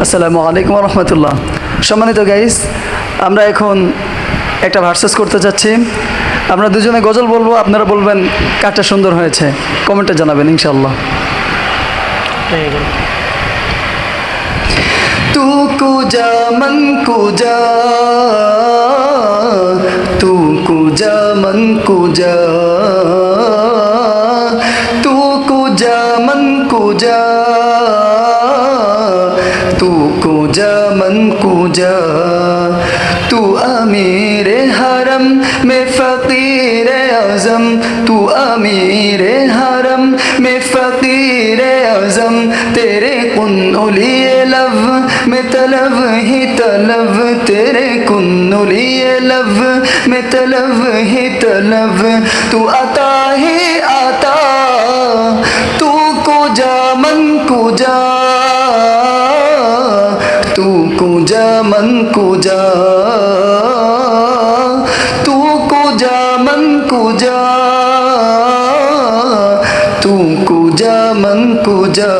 আসসালামু আলাইকুম রহমতুল্লাহ। সম্মানিত গাইস, আমরা এখন একটা ভার্সেস করতে যাচ্ছি। আমরা দুজনে গজল বলবো, আপনারা বলবেন কারটা সুন্দর হয়েছে, কমেন্টে জানাবেন ইনশাল্লাহ। তু কুজা মন কুজা, তু কুজা মন কুজা, তু কুজা মন কুজা, तू कुजा मन कुजा, तू अमीर हरम में फ़कीर आज़म, तू अमीर हरम में फ़कीर आज़म, तेरे कुन्नुलिए लब में तलब ही तलब, तेरे कुन्नुलिए लब में तलब ही तलब, तू अता ही आता, तू कुजा मन कुजा, तू कुजा मन कुजा, तू कुजा मन कुजा, तू कुजा मन कुजा।